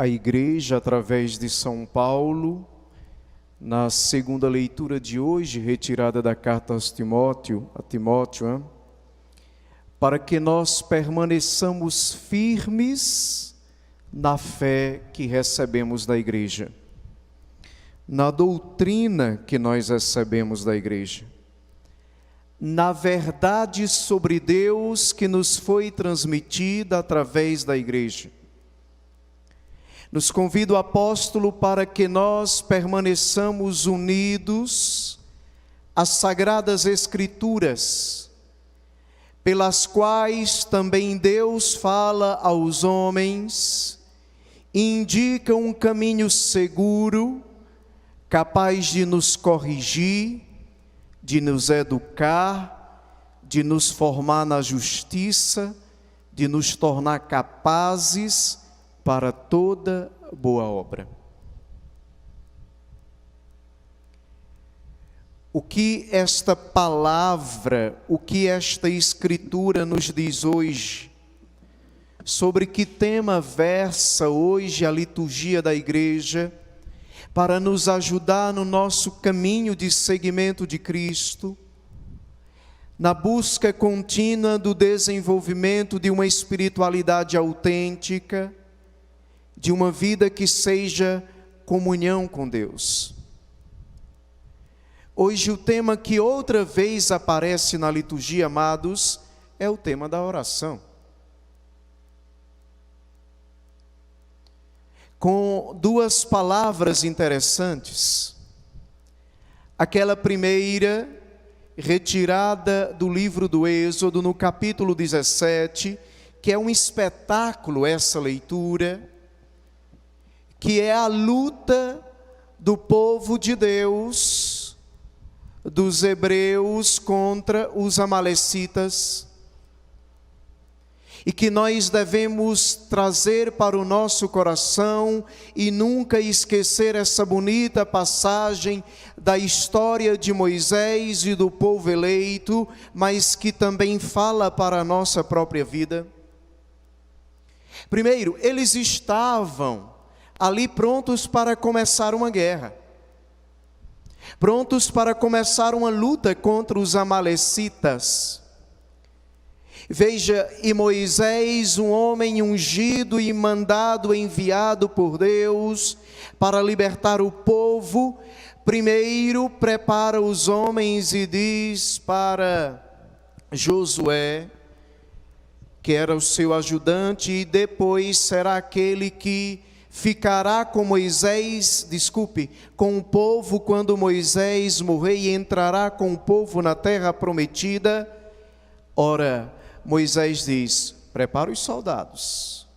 a Igreja através de São Paulo, na segunda leitura de hoje, retirada da carta a Timóteo, para que nós permaneçamos firmes na fé que recebemos da Igreja, na doutrina que nós recebemos da Igreja, na verdade sobre Deus que nos foi transmitida através da Igreja. Nos convida o apóstolo para que nós permaneçamos unidos às Sagradas Escrituras, pelas quais também Deus fala aos homens, indica um caminho seguro, capaz de nos corrigir, de nos educar, de nos formar na justiça, de nos tornar capazes para toda boa obra. O que esta palavra, o que esta Escritura nos diz hoje? Sobre que tema versa hoje a liturgia da Igreja, para nos ajudar no nosso caminho de seguimento de Cristo, na busca contínua do desenvolvimento de uma espiritualidade autêntica, de uma vida que seja comunhão com Deus. Hoje o tema que outra vez aparece na liturgia, amados, é o tema da oração. Com duas palavras interessantes. Aquela primeira, retirada do livro do Êxodo, no capítulo 17, que é um espetáculo essa leitura, que é a luta do povo de Deus, dos hebreus contra os amalecitas, e que nós devemos trazer para o nosso coração e nunca esquecer essa bonita passagem da história de Moisés e do povo eleito, mas que também fala para a nossa própria vida. Primeiro, eles estavam ali prontos para começar uma guerra, prontos para começar uma luta contra os amalecitas. Veja, e Moisés, um homem ungido e mandado, enviado por Deus para libertar o povo, primeiro prepara os homens e diz para Josué, que era o seu ajudante, e depois será aquele que ficará com com o povo quando Moisés morrer, e entrará com o povo na terra prometida. Ora, Moisés diz: prepare os soldados,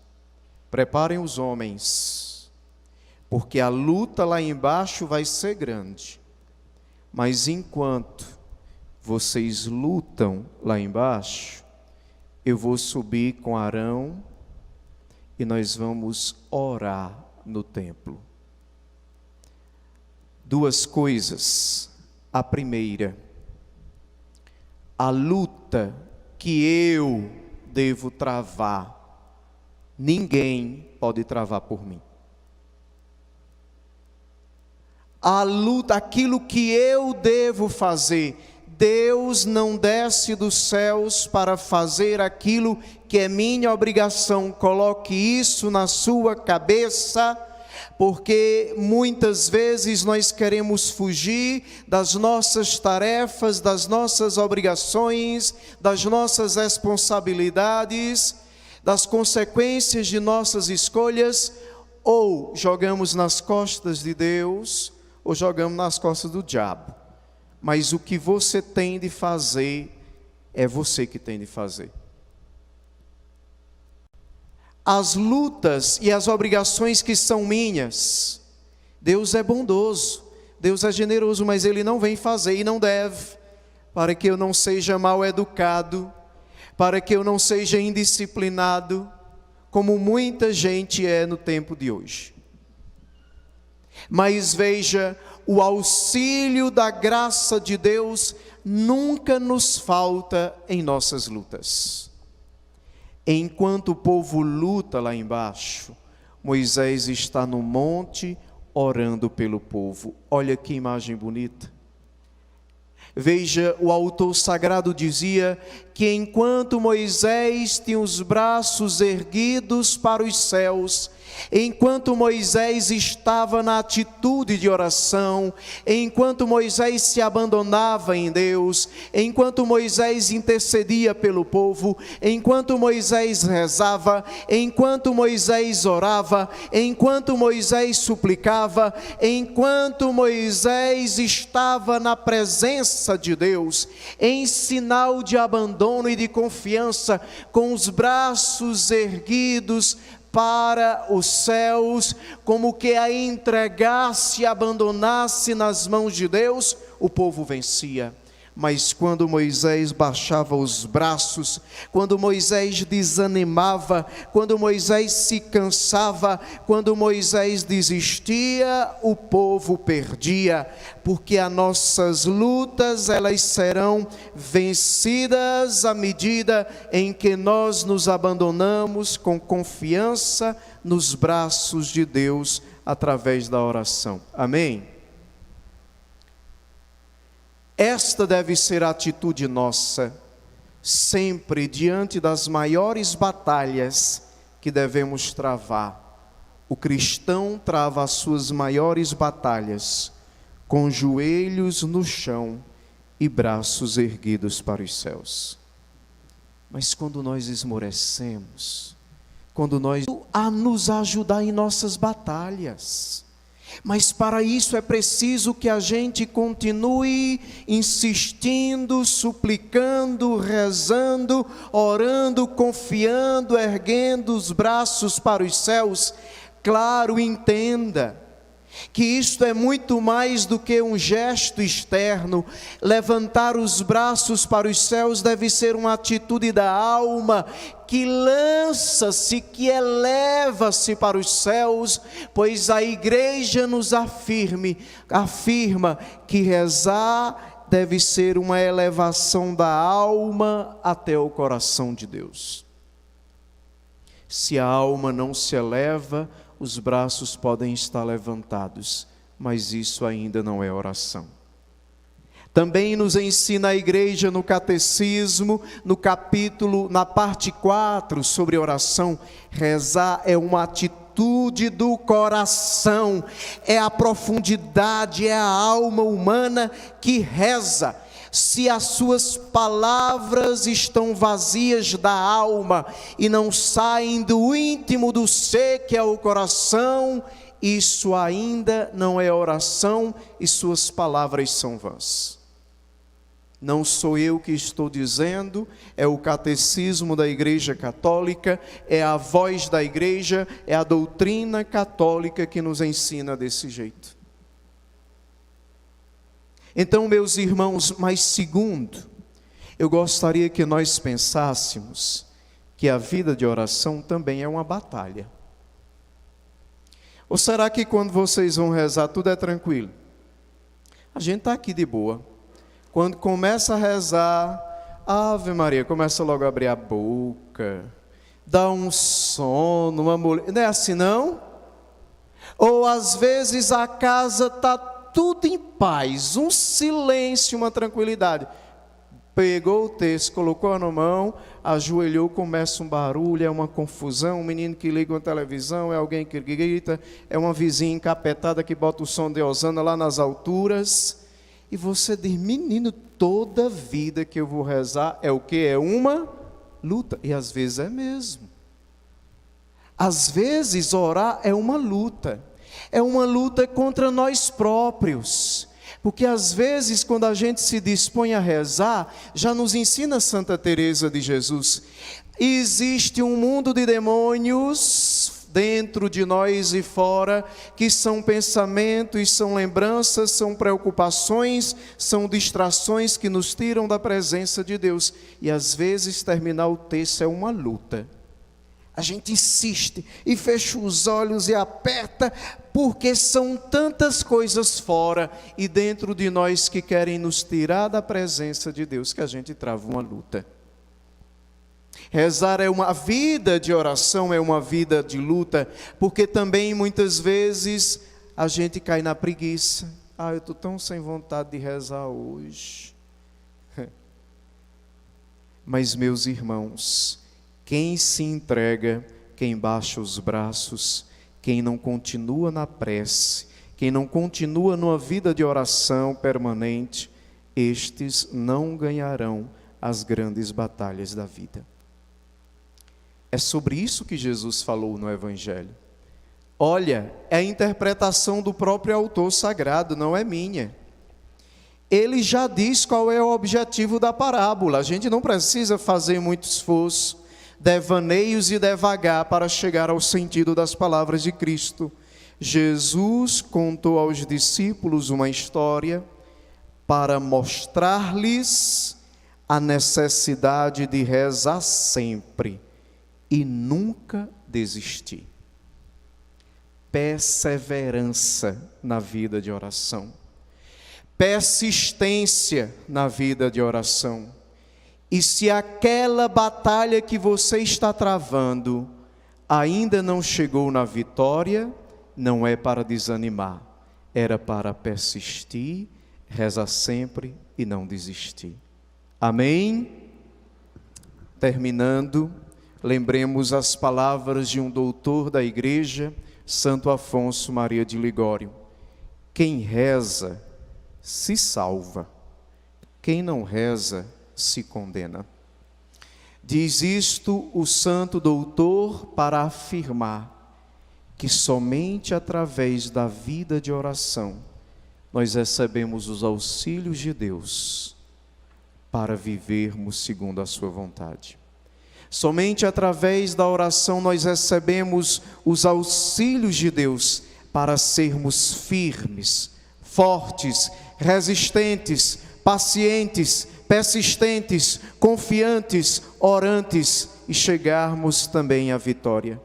preparem os homens, porque a luta lá embaixo vai ser grande. Mas enquanto vocês lutam lá embaixo, eu vou subir com Arão e nós vamos orar no templo. Duas coisas. A primeira, a luta que eu devo travar, ninguém pode travar por mim. A luta, aquilo que eu devo fazer, Deus não desce dos céus para fazer aquilo que é minha obrigação. Coloque isso na sua cabeça, porque muitas vezes nós queremos fugir das nossas tarefas, das nossas obrigações, das nossas responsabilidades, das consequências de nossas escolhas, ou jogamos nas costas de Deus, ou jogamos nas costas do diabo. Mas o que você tem de fazer, é você que tem de fazer. As lutas e as obrigações que são minhas, Deus é bondoso, Deus é generoso, mas Ele não vem fazer e não deve, para que eu não seja mal educado, para que eu não seja indisciplinado, como muita gente é no tempo de hoje. Mas veja, o auxílio da graça de Deus nunca nos falta em nossas lutas. Enquanto o povo luta lá embaixo, Moisés está no monte orando pelo povo. Olha que imagem bonita. Veja, o autor sagrado dizia que enquanto Moisés tinha os braços erguidos para os céus, enquanto Moisés estava na atitude de oração, enquanto Moisés se abandonava em Deus, enquanto Moisés intercedia pelo povo, enquanto Moisés rezava, enquanto Moisés orava, enquanto Moisés suplicava, enquanto Moisés estava na presença de Deus, em sinal de abandono e de confiança, com os braços erguidos para os céus, como que a entregasse e abandonasse nas mãos de Deus, o povo vencia. Mas quando Moisés baixava os braços, quando Moisés desanimava, quando Moisés se cansava, quando Moisés desistia, o povo perdia, porque as nossas lutas, elas serão vencidas à medida em que nós nos abandonamos com confiança nos braços de Deus, através da oração. Amém? Esta deve ser a atitude nossa, sempre diante das maiores batalhas que devemos travar. O cristão trava as suas maiores batalhas com joelhos no chão e braços erguidos para os céus. Mas quando nós esmorecemos, quando nós a nos ajudar em nossas batalhas, mas para isso é preciso que a gente continue insistindo, suplicando, rezando, orando, confiando, erguendo os braços para os céus. Claro, entenda que isto é muito mais do que um gesto externo. Levantar os braços para os céus deve ser uma atitude da alma, que lança-se, que eleva-se para os céus, pois a igreja nos afirma que rezar deve ser uma elevação da alma até o coração de Deus. Se a alma não se eleva, os braços podem estar levantados, mas isso ainda não é oração. Também nos ensina a igreja no catecismo, na parte 4, sobre oração. Rezar é uma atitude do coração, é a profundidade, é a alma humana que reza. Se as suas palavras estão vazias da alma e não saem do íntimo do ser, que é o coração, isso ainda não é oração e suas palavras são vãs. Não sou eu que estou dizendo, é o catecismo da Igreja Católica, é a voz da Igreja, é a doutrina católica que nos ensina desse jeito. Então, meus irmãos, mas segundo, eu gostaria que nós pensássemos que a vida de oração também é uma batalha. Ou será que quando vocês vão rezar tudo é tranquilo? A gente está aqui de boa. Quando começa a rezar, Ave Maria, começa logo a abrir a boca, dá um sono, uma mulher. Não é assim não? Ou às vezes a casa está tudo em paz, um silêncio, uma tranquilidade. Pegou o texto, colocou na mão, ajoelhou, começa um barulho, é uma confusão, um menino que liga uma televisão, é alguém que grita, é uma vizinha encapetada que bota o som de Osana lá nas alturas. E você diz, menino, toda vida que eu vou rezar é o quê? É uma luta. E às vezes é mesmo. Às vezes orar é uma luta. É uma luta contra nós próprios. Porque às vezes quando a gente se dispõe a rezar, já nos ensina Santa Teresa de Jesus, existe um mundo de demônios dentro de nós e fora, que são pensamentos, são lembranças, são preocupações, são distrações que nos tiram da presença de Deus. E às vezes terminar o texto é uma luta. A gente insiste e fecha os olhos e aperta, porque são tantas coisas fora e dentro de nós que querem nos tirar da presença de Deus, que a gente trava uma luta. Rezar é uma vida de oração, é uma vida de luta, porque também muitas vezes a gente cai na preguiça. Eu estou tão sem vontade de rezar hoje. Mas, meus irmãos, quem se entrega, quem baixa os braços, quem não continua na prece, quem não continua numa vida de oração permanente, estes não ganharão as grandes batalhas da vida. É sobre isso que Jesus falou no Evangelho. Olha, é a interpretação do próprio autor sagrado, não é minha. Ele já diz qual é o objetivo da parábola. A gente não precisa fazer muito esforço, devaneios e devagar para chegar ao sentido das palavras de Cristo. Jesus contou aos discípulos uma história para mostrar-lhes a necessidade de rezar sempre e nunca desistir. Perseverança na vida de oração, persistência na vida de oração. E se aquela batalha que você está travando ainda não chegou na vitória, não é para desanimar, era para persistir, rezar sempre e não desistir. Amém? Terminando, lembremos as palavras de um doutor da igreja, Santo Afonso Maria de Ligório: quem reza se salva, quem não reza se condena. Diz isto o santo doutor para afirmar que somente através da vida de oração nós recebemos os auxílios de Deus para vivermos segundo a sua vontade. Somente através da oração nós recebemos os auxílios de Deus para sermos firmes, fortes, resistentes, pacientes, persistentes, confiantes, orantes e chegarmos também à vitória.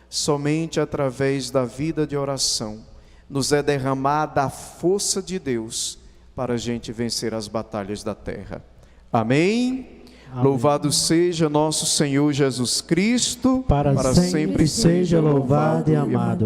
Somente através da vida de oração nos é derramada a força de Deus para a gente vencer as batalhas da terra. Amém? Amém. Louvado seja nosso Senhor Jesus Cristo, para sempre seja louvado e amado.